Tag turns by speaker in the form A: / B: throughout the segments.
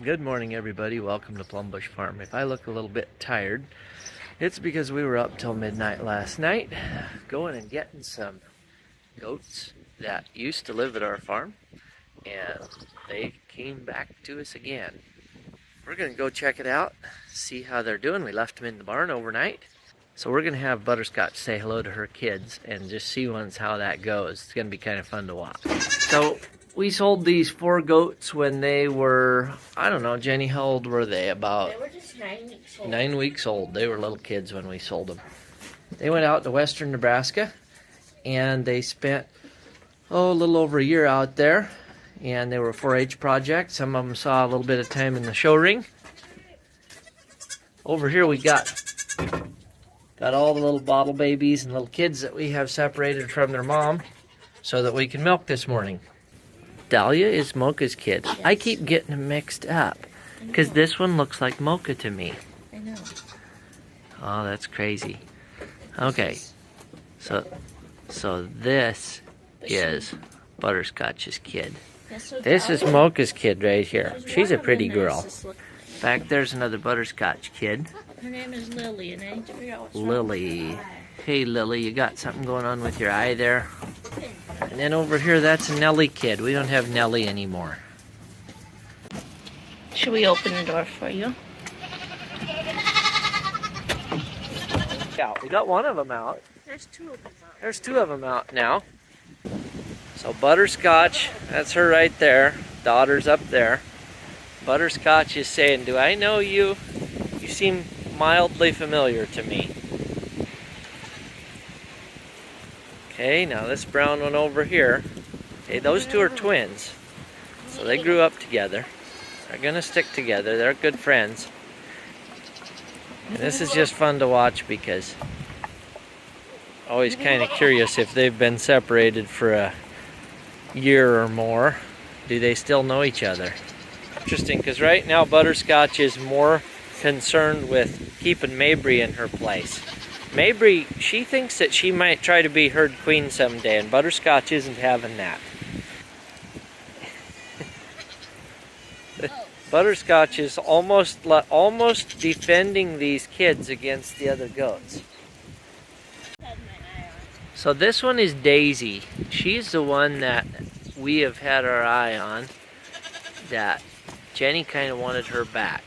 A: Good morning, everybody. Welcome to Plumbush Farm. If I look a little bit tired, it's because we were up till midnight last night going and getting some goats that used to live at our farm, and they came back to us again. We're going to go check it out, see how they're doing. We left them in the barn overnight, so we're going to have Butterscotch say hello to her kids and just see once how that goes. It's going to be kind of fun to watch. So we sold these 4 goats when they were, I don't know, Jenny, how old were they? About
B: They were just 9 weeks old.
A: 9 weeks old. They were little kids when we sold them. They went out to western Nebraska, and they spent, a little over a year out there, and they were a forage project. Some of them saw a little bit of time in the show ring. Over here we got all the little bottle babies and little kids that we have separated from their mom so that we can milk this morning. Dahlia is Mocha's kid.
B: Yes.
A: I keep getting them mixed up because this one looks like Mocha to me.
B: I know.
A: Oh, that's crazy. Okay, so this is Butterscotch's kid.
B: Yeah, so
A: This is
B: Dahlia-
A: Mocha's kid right here.
B: there's
A: She's a
B: one of
A: pretty
B: them that's
A: girl.
B: just look-
A: In fact, there's another Butterscotch kid,
B: Her name is Lily, and I need to figure out what's wrong
A: Lily.
B: with her eye.
A: Hey, Lily, you got something going on with your eye there? And then over here, that's a Nellie kid. We don't have Nellie anymore.
B: Should we open the door for you?
A: Yeah, we got one of them out.
B: There's 2 of them out.
A: There's 2 of them out now. So Butterscotch, that's her right there. Daughter's up there. Butterscotch is saying, "Do I know you? You seem mildly familiar to me." Okay, now this brown one over here. Okay, those 2 are twins. So they grew up together. They're gonna stick together. They're good friends. And this is just fun to watch because always kind of curious if they've been separated for a year or more. Do they still know each other? Interesting, because right now Butterscotch is more concerned with keeping Mabry in her place. Mabry, she thinks that she might try to be herd queen someday, and Butterscotch isn't having that. Butterscotch is almost defending these kids against the other goats. So this one is Daisy. She's the one that we have had our eye on, that Jenny kind of wanted her back.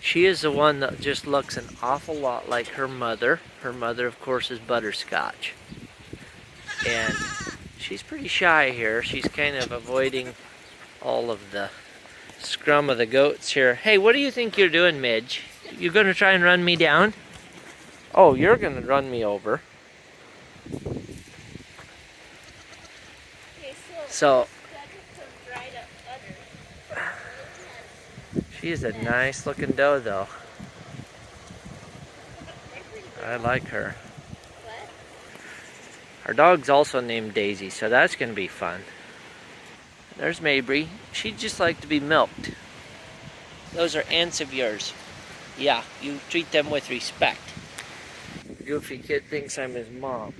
A: She is the one that just looks an awful lot like her mother. Her mother, of course, is Butterscotch. And she's pretty shy here. She's kind of avoiding all of the scrum of the goats here. Hey, what do you think you're doing, Midge? You gonna try and run me down? Oh, you're gonna run me over. So she's a nice looking doe though. I like her. Our dog's also named Daisy, so that's gonna be fun. There's Mabry. She'd just like to be milked. Those are aunts of yours. Yeah, you treat them with respect. Goofy kid thinks I'm his mom.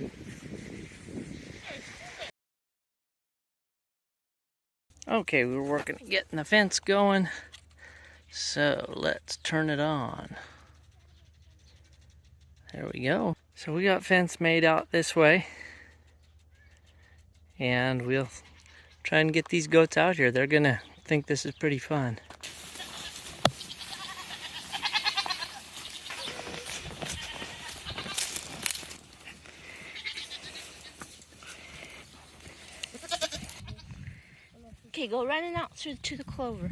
A: Okay, we're working at getting the fence going. So let's turn it on. There we go. So we got fence made out this way. And we'll try and get these goats out here. They're gonna think this is pretty fun.
B: Okay, go running out to the clover.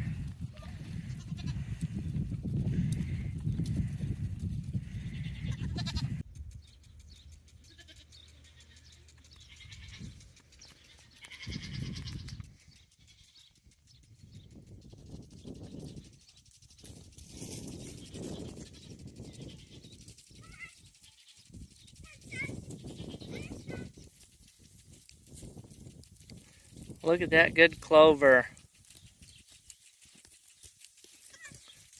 A: Look at that good clover.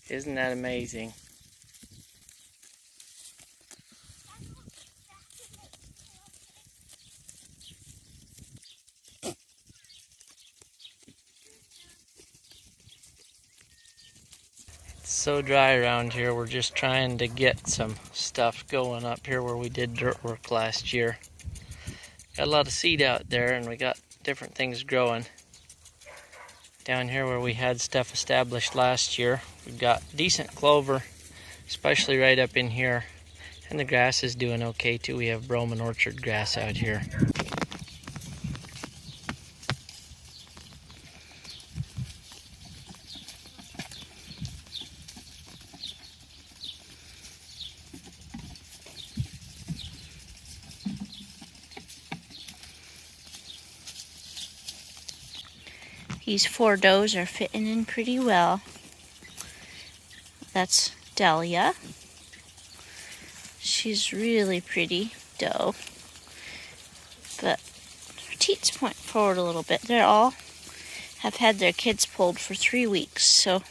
A: Isn't that amazing? So dry around here. We're just trying to get some stuff going up here where we did dirt work last year. Got a lot of seed out there and we got different things growing. Down here where we had stuff established last year, we've got decent clover, especially right up in here. And the grass is doing okay too. We have brome and orchard grass out here.
B: These 4 does are fitting in pretty well. That's Dahlia. She's really pretty doe, but her teats point forward a little bit. They're all have had their kids pulled for 3 weeks, so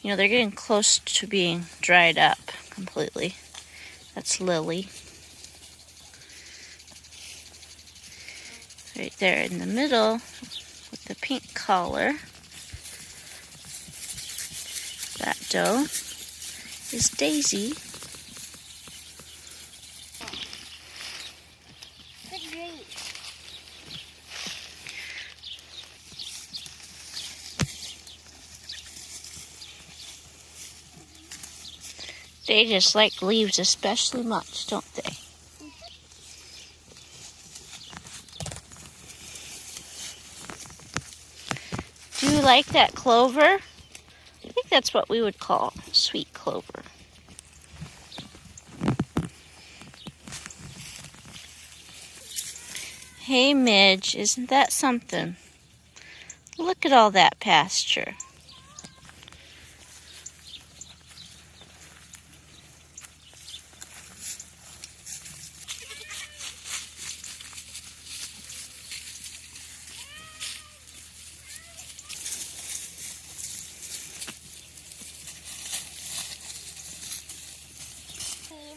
B: you know they're getting close to being dried up completely. That's Lily. Right there in the middle with the pink collar. That doe is Daisy. They just like leaves especially much, don't they? Do you like that clover? I think that's what we would call sweet clover. Hey Midge, isn't that something? Look at all that pasture.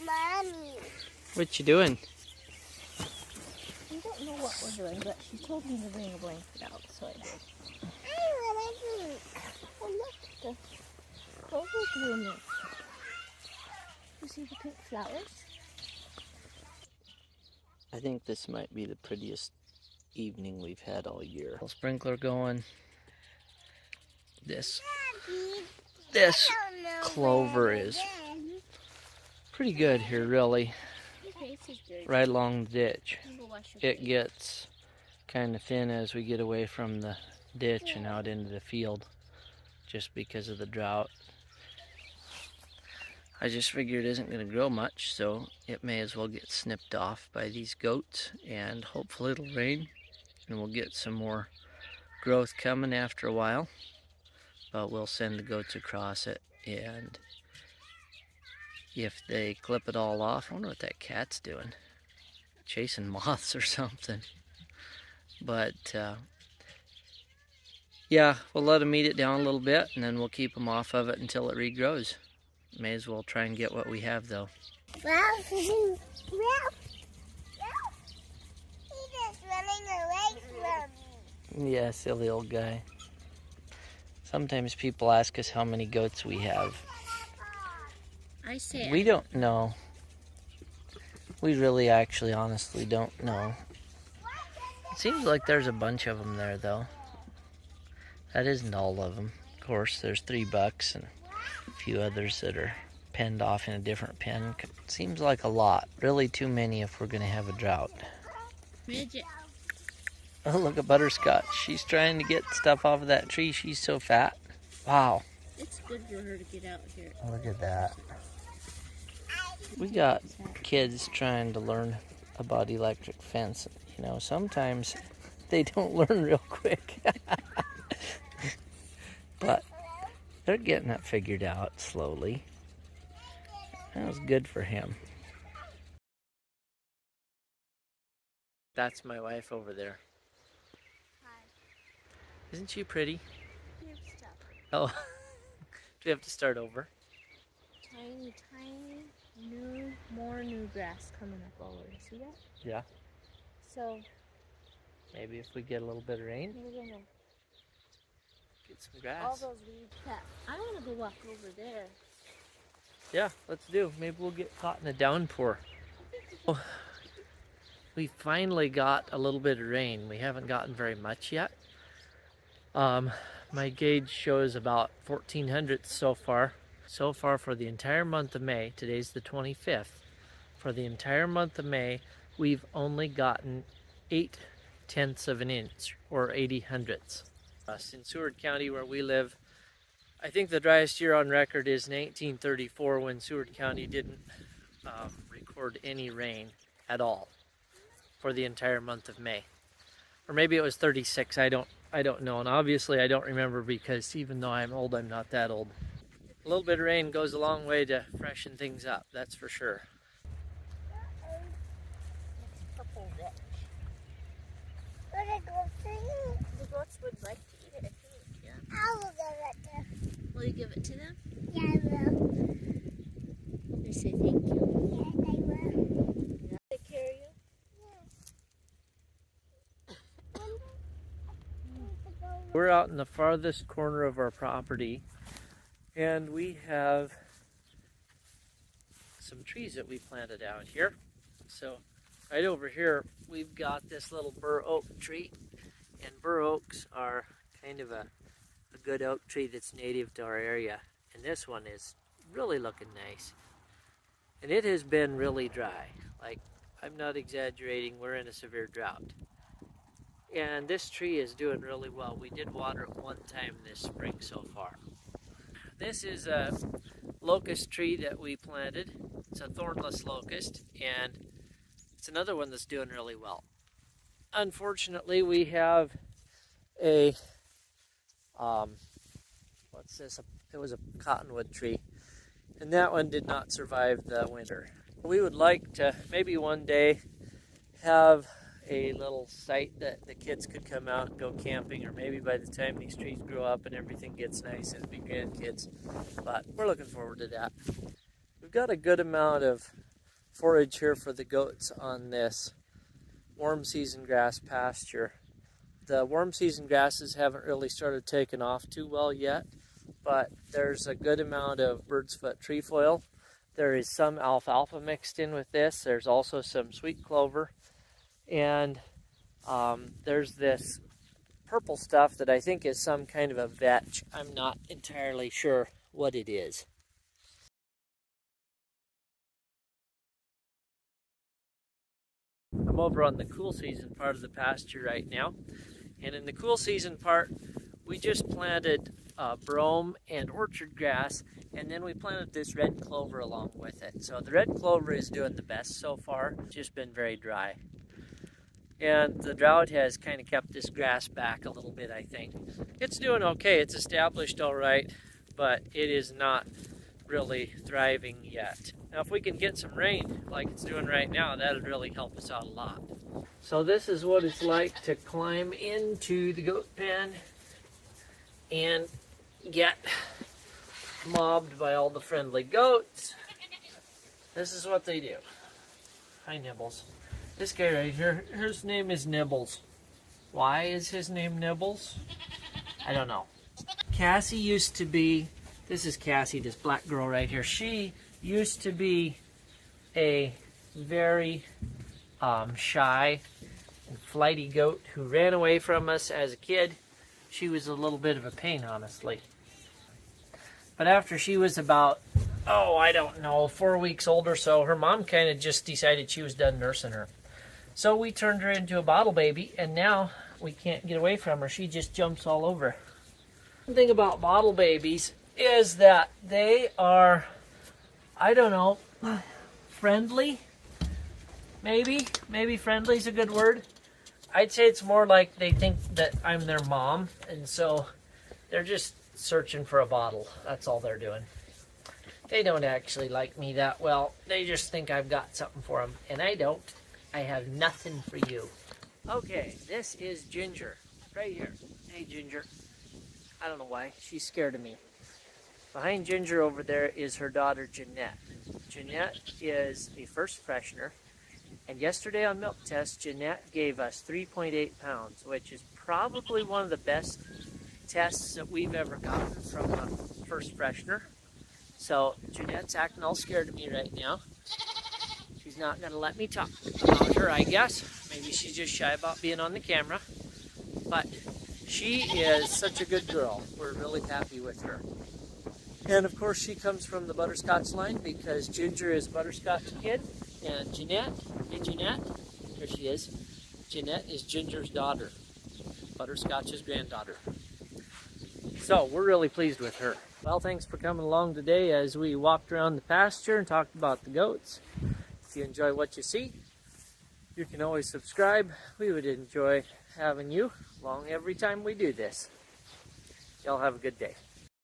C: Mommy.
A: What you doing?
B: I don't know what we're doing, but she told me to bring a blanket out, so I did. Oh look, the clover's blooming. You see the pink flowers?
A: I think this might be the prettiest evening we've had all year. Sprinkler going. This clover is pretty good here, really. Right along the ditch. It gets kind of thin as we get away from the ditch and out into the field, just because of the drought. I just figured it isn't going to grow much, so it may as well get snipped off by these goats, and hopefully it'll rain and we'll get some more growth coming after a while. But we'll send the goats across it, and if they clip it all off, I wonder what that cat's doing. Chasing moths or something. But yeah, we'll let them eat it down a little bit, and then we'll keep them off of it until it regrows. May as well try and get what we have, though.
C: Ralph, he's just running away from me.
A: Yeah, silly old guy. Sometimes people ask us how many goats we have.
B: I say
A: We don't know. We really actually honestly don't know. It seems like there's a bunch of them there, though. That isn't all of them. Of course, there's 3 bucks and a few others that are penned off in a different pen. Seems like a lot. Really too many if we're going to have a drought.
B: midget.
A: Oh, look at Butterscotch. She's trying to get stuff off of that tree. She's so fat. Wow.
B: It's good for her to get out here.
A: Look at that. We got kids trying to learn about electric fence. You know, sometimes they don't learn real quick. But they're getting it figured out slowly. That was good for him. That's my wife over there.
C: Hi.
A: Isn't she pretty?
C: Here's stuff.
A: Oh, do we have to start over?
B: Tiny, more new grass coming up over. See that?
A: Yeah.
B: So
A: Maybe if we get a little bit of rain.
B: we're gonna
A: Get some
B: All
A: grass.
B: those weeds cut. I want to go walk over there.
A: Yeah, let's do. Maybe we'll get caught in a downpour. Oh, we finally got a little bit of rain. We haven't gotten very much yet. My gauge shows about 1400 so far. So far for the entire month of May, today's the 25th. For the entire month of May, we've only gotten 0.8 of an inch, or 80 hundredths. In Seward County, where we live, I think the driest year on record is 1934, when Seward County didn't record any rain at all for the entire month of May. Or maybe it was 36, I don't know, and obviously I don't remember, because even though I'm old, I'm not that old. A little bit of rain goes a long way to freshen things up, that's for sure.
B: It's purple rich.
C: Wanna go see?
B: The goats would like to eat it, I think. Yeah.
C: I will give it to.
B: Will you give it to them?
C: Yeah, I will.
B: Will they say thank you?
C: Yeah, they will.
B: Yeah. Take care of you?
A: We're out in the farthest corner of our property, and we have some trees that we planted out here. So right over here we've got this little bur oak tree, and bur oaks are kind of a good oak tree that's native to our area, and this one is really looking nice. And it has been really dry. Like, I'm not exaggerating, we're in a severe drought. And this tree is doing really well. We did water it one time this spring so far. This is a locust tree that we planted. It's a thornless locust, and it's another one that's doing really well. Unfortunately, we have a, what's this? It was a cottonwood tree, and that one did not survive the winter. We would like to maybe one day have a little site that the kids could come out and go camping, or maybe by the time these trees grow up and everything gets nice, it'll be grandkids. But we're looking forward to that. We've got a good amount of forage here for the goats on this warm season grass pasture. The warm season grasses haven't really started taking off too well yet, but there's a good amount of bird's foot trefoil. There is some alfalfa mixed in with this. There's also some sweet clover. And there's this purple stuff that I think is some kind of a vetch. I'm not entirely sure what it is. I'm over on the cool season part of the pasture right now. And in the cool season part, we just planted brome and orchard grass, and then we planted this red clover along with it. So the red clover is doing the best so far. It's just been very dry. And the drought has kind of kept this grass back a little bit, I think. It's doing okay. It's established all right, but it is not really thriving yet. Now, if we can get some rain like it's doing right now, that would really help us out a lot. So this is what it's like to climb into the goat pen and get mobbed by all the friendly goats. This is what they do. Hi, Nibbles. This guy right here, his name is Nibbles. Why is his name Nibbles? I don't know. Cassie used to be, this is Cassie, this black girl right here. She used to be a very shy and flighty goat who ran away from us as a kid. She was a little bit of a pain, honestly. But after she was about, I don't know, 4 weeks old or so, her mom kind of just decided she was done nursing her. So we turned her into a bottle baby, and now we can't get away from her. She just jumps all over. One thing about bottle babies is that they are, I don't know, friendly? Maybe friendly is a good word. I'd say it's more like they think that I'm their mom, and so they're just searching for a bottle. That's all they're doing. They don't actually like me that well. They just think I've got something for them, and I don't. I have nothing for you. Okay, this is Ginger, right here. Hey, Ginger. I don't know why. She's scared of me. Behind Ginger over there is her daughter, Jeanette. Jeanette is a first freshener, and yesterday on milk test, Jeanette gave us 3.8 pounds, which is probably one of the best tests that we've ever gotten from a first freshener. So Jeanette's acting all scared of me right now. She's not going to let me talk about her, I guess. Maybe she's just shy about being on the camera. But she is such a good girl. We're really happy with her. And of course she comes from the butterscotch line because Ginger is Butterscotch's kid. And Jeanette, hey Jeanette, there she is. Jeanette is Ginger's daughter, Butterscotch's granddaughter. So we're really pleased with her. Well, thanks for coming along today as we walked around the pasture and talked about the goats. If you enjoy what you see, you can always subscribe. We would enjoy having you along every time we do this. Y'all have a good day.